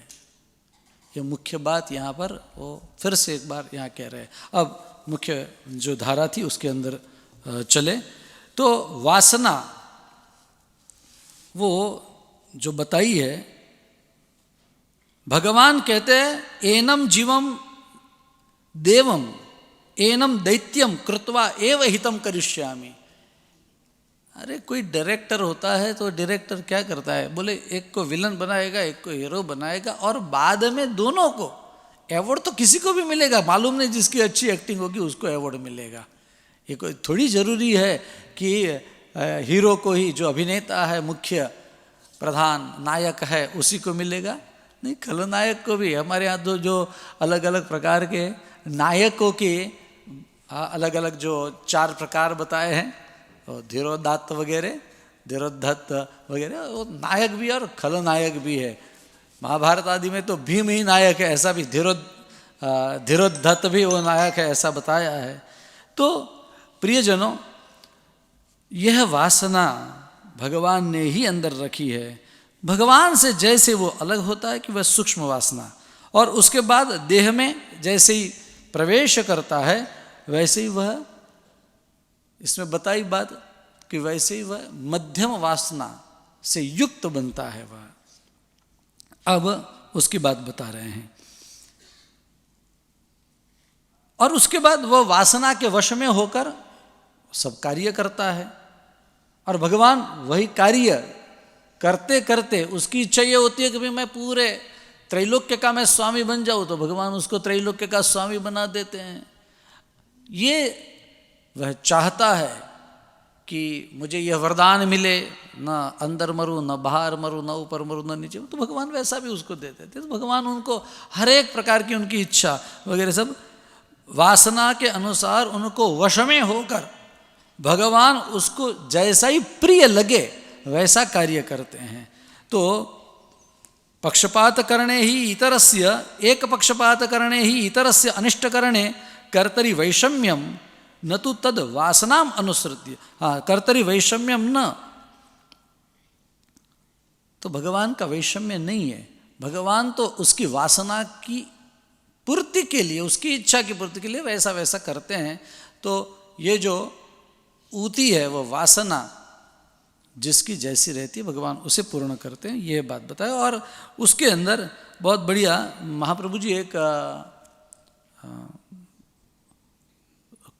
B: ये मुख्य बात यहाँ पर वो फिर से एक बार यहाँ कह रहे हैं। अब मुख्य जो धारा थी उसके अंदर चले तो वासना वो जो बताई है, भगवान कहते हैं एनम जीवम देवम एनम दैत्यम कृत्वा एव हितम करिष्यामि। अरे कोई डायरेक्टर होता है तो डायरेक्टर क्या करता है, बोले एक को विलन बनाएगा एक को हीरो बनाएगा, और बाद में दोनों को अवार्ड तो किसी को भी मिलेगा, मालूम नहीं जिसकी अच्छी एक्टिंग होगी उसको अवार्ड मिलेगा। ये कोई थोड़ी जरूरी है कि हीरो को ही, जो अभिनेता है मुख्य प्रधान नायक है उसी को मिलेगा, नहीं, खलनायक को भी। हमारे यहाँ तो जो अलग अलग प्रकार के नायकों के अलग अलग जो 4 प्रकार बताए हैं, धीरोदात्त वगैरह, धीरोद्धत्त वगैरह, वो नायक भी और खलनायक भी है। महाभारत आदि में तो भीम ही नायक है, ऐसा भी धीरोद्धत्त भी वो नायक है, ऐसा बताया है। तो प्रियजनों, यह वासना भगवान ने ही अंदर रखी है। भगवान से जैसे वो अलग होता है कि वह सूक्ष्म वासना, और उसके बाद देह में जैसे ही प्रवेश करता है वैसे ही वह, इसमें बताई बात कि वैसे ही वह मध्यम वासना से युक्त बनता है वह। अब उसकी बात बता रहे हैं। और उसके बाद वह वासना के वश में होकर सब कार्य करता है, और भगवान वही कार्य करते करते उसकी इच्छा ये होती है कि भाई मैं पूरे त्रैलोक्य का मैं स्वामी बन जाऊं, तो भगवान उसको त्रैलोक्य का स्वामी बना देते हैं। ये वह चाहता है कि मुझे यह वरदान मिले, न अंदर मरूं न बाहर मरूं, न ऊपर मरूं न नीचे, तो भगवान वैसा भी उसको देते थे। तो भगवान उनको हर एक प्रकार की उनकी इच्छा वगैरह सब वासना के अनुसार उनको वश में होकर भगवान उसको जैसा ही प्रिय लगे वैसा कार्य करते हैं। तो पक्षपात करणे ही इतरस्य, एक पक्षपात करणे ही इतरस्य अनिष्ट करणे कर्तरि वैषम्यम न तो तद वासनाम अनुसृत्य। हाँ, कर्तरि वैषम्यम न, तो भगवान का वैषम्य नहीं है। भगवान तो उसकी वासना की पूर्ति के लिए, उसकी इच्छा की पूर्ति के लिए वैसा वैसा करते हैं। तो ये जो ऊती है वो वासना जिसकी जैसी रहती है भगवान उसे पूर्ण करते हैं, ये बात बताया। और उसके अंदर बहुत बढ़िया महाप्रभु जी एक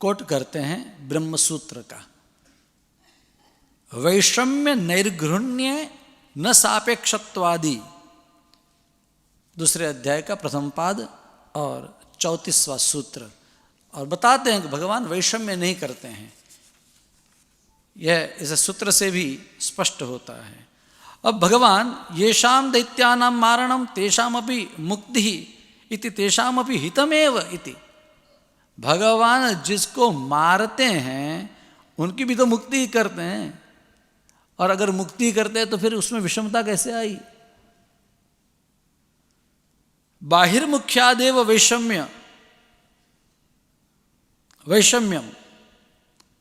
B: कोट करते हैं ब्रह्मसूत्र का, वैषम्य नैर्घृण्य न सापेक्षत्वादि, दूसरे अध्याय का प्रथम पाद और 34वां सूत्र, और बताते हैं कि भगवान वैषम्य नहीं करते हैं। यह इस सूत्र से भी स्पष्ट होता है। अब भगवान येषाम दैत्यानां मारणम तेषामपि मुक्ति इति तेषामपि हितमेव इति। भगवान जिसको मारते हैं उनकी भी तो मुक्ति ही करते हैं, और अगर मुक्ति करते हैं तो फिर उसमें विषमता कैसे आई? बाहिर्मुख्यादेव वैषम्यम,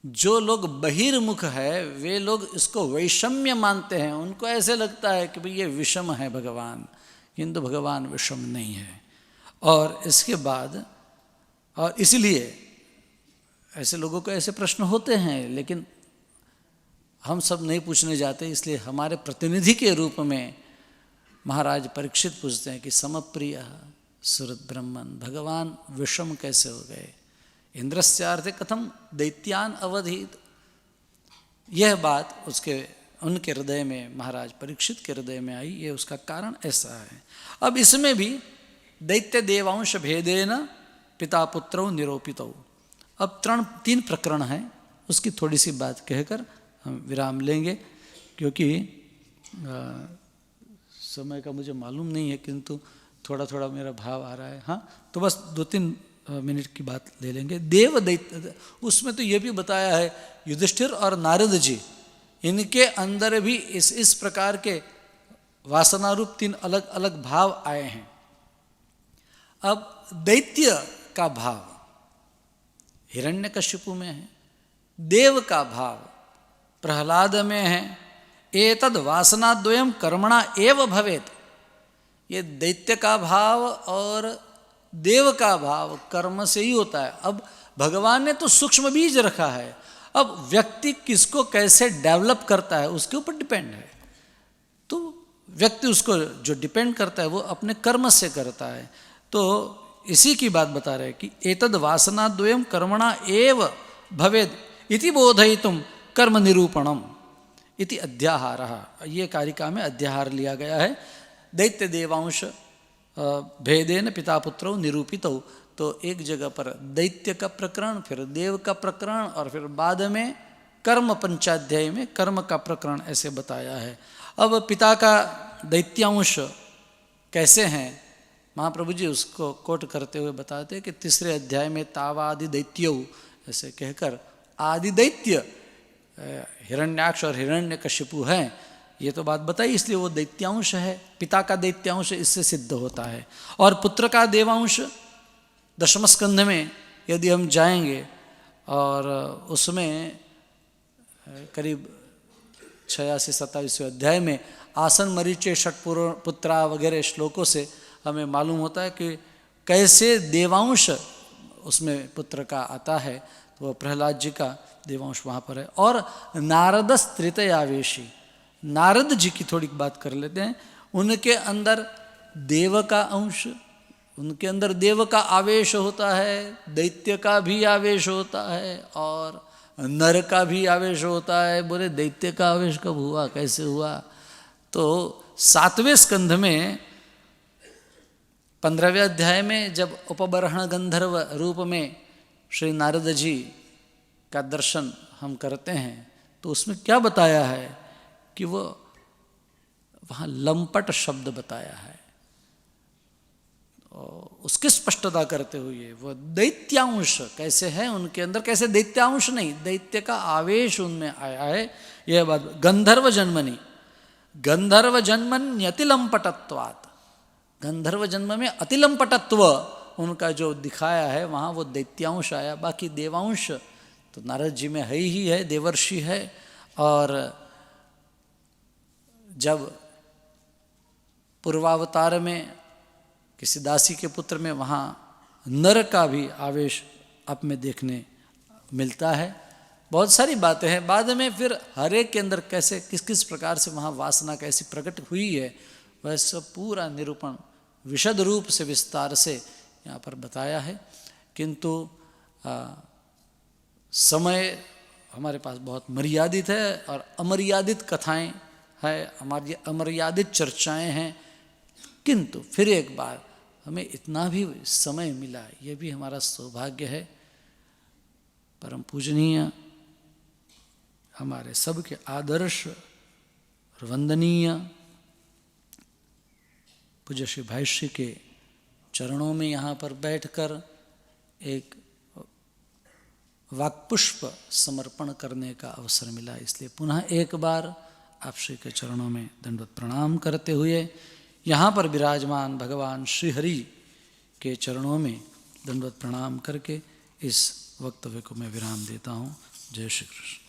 B: जो लोग बहिर्मुख है वे लोग इसको वैषम्य मानते हैं। उनको ऐसे लगता है कि भाई ये विषम है भगवान, किंतु भगवान विषम नहीं है। और इसके बाद, और इसलिए ऐसे लोगों को ऐसे प्रश्न होते हैं, लेकिन हम सब नहीं पूछने जाते, इसलिए हमारे प्रतिनिधि के रूप में महाराज परीक्षित पूछते हैं कि समप्रिय सुरत ब्रह्मन, भगवान विषम कैसे हो गए? इंद्रस्यार्थे कथम दैत्यान अवधीत। यह बात उनके हृदय में, महाराज परीक्षित के हृदय में आई। ये उसका कारण ऐसा है। अब इसमें भी दैत्य देवांश भेदेन पिता पुत्रौ निरूपितौ। अब 3 प्रकरण हैं, उसकी थोड़ी सी बात कहकर हम विराम लेंगे, क्योंकि समय का मुझे मालूम नहीं है, किंतु थोड़ा थोड़ा मेरा भाव आ रहा है। हाँ, तो बस 2-3 मिनट की बात ले लेंगे। देव दैत्य, उसमें तो ये भी बताया है युधिष्ठिर और नारद जी, इनके अंदर भी इस प्रकार के वासनारूप 3 अलग अलग भाव आए हैं। अब दैत्य का भाव हिरण्यकशिपु में है, देव का भाव प्रहलाद में है। एतद वासनाद्वयम कर्मणा एव भवेत। ये दैत्य का भाव और देव का भाव कर्म से ही होता है। अब भगवान ने तो सूक्ष्म बीज रखा है, अब व्यक्ति किसको कैसे डेवलप करता है उसके ऊपर डिपेंड है। तो व्यक्ति उसको जो डिपेंड करता है वो अपने कर्म से करता है। तो इसी की बात बता रहे हैं कि एतद वासनाद्वयम कर्मणा एव भवेद इति बोधयितुम कर्म निरूपणम इति अध्याहारः। ये कारिका में अध्याहार लिया गया है। दैत्य देवांश भेदेन पिता पुत्रौ निरूपितौ। तो एक जगह पर दैत्य का प्रकरण, फिर देव का प्रकरण, और फिर बाद में कर्म पंचाध्याय में कर्म का प्रकरण ऐसे बताया है। अब पिता का दैत्यांश कैसे हैं, महाप्रभु जी उसको कोट करते हुए बताते हैं कि 3 अध्याय में तावादि दैत्यौ ऐसे कहकर आदि दैत्य हिरण्याक्ष और हिरण्यकशिपु हैं, ये तो बात बताई, इसलिए वो दैत्यांश है। पिता का दैत्यांश इससे सिद्ध होता है। और पुत्र का देवांश 10वें स्कंध में यदि हम जाएंगे और उसमें करीब 86-27वें अध्याय में आसन मरीचे षटपुत्रा वगैरह श्लोकों से हमें मालूम होता है कि कैसे देवांश उसमें पुत्र का आता है। तो प्रहलाद जी का देवांश वहाँ पर है। और नारदस तृतीयावेशी, नारद जी की थोड़ी बात कर लेते हैं। उनके अंदर देव का अंश, उनके अंदर देव का आवेश होता है, दैत्य का भी आवेश होता है और नर का भी आवेश होता है। बोले दैत्य का आवेश कब हुआ, कैसे हुआ? तो 7वें स्कंध में 15वें अध्याय में जब उपबर्हण गंधर्व रूप में श्री नारद जी का दर्शन हम करते हैं तो उसमें क्या बताया है कि वो वहाँ लंपट शब्द बताया है। उसकी स्पष्टता करते हुए वो दैत्यांश कैसे है उनके अंदर, कैसे दैत्यांश नहीं, दैत्य का आवेश उनमें आया है। यह बात गंधर्व जन्मनि, गंधर्व जन्मन्यतिलंपटत्वात्, गंधर्व जन्म में अतिलंपटत्व उनका जो दिखाया है वहाँ वो दैत्यांश आया। बाकी देवांश तो नारद जी में है ही है, देवर्षि है। और जब पूर्वावतार में किसी दासी के पुत्र में वहाँ नर का भी आवेश आप में देखने मिलता है। बहुत सारी बातें हैं। बाद में फिर हर एक के अंदर कैसे किस किस प्रकार से वहाँ वासना कैसी प्रकट हुई है वह सब पूरा निरूपण विशद रूप से विस्तार से यहाँ पर बताया है। किंतु समय हमारे पास बहुत मर्यादित है और अमर्यादित कथाएं हैं, हमारी अमर्यादित चर्चाएं हैं। किंतु फिर एक बार हमें इतना भी समय मिला, ये भी हमारा सौभाग्य है। परम पूजनीय हमारे सबके आदर्श और वंदनीय पूज्य श्री भाई श्री के चरणों में यहाँ पर बैठकर एक वाक्पुष्प समर्पण करने का अवसर मिला, इसलिए पुनः एक बार आप श्री के चरणों में दंडवत प्रणाम करते हुए यहाँ पर विराजमान भगवान श्री हरि के चरणों में दंडवत प्रणाम करके इस वक्तव्य को मैं विराम देता हूँ। जय श्री कृष्ण।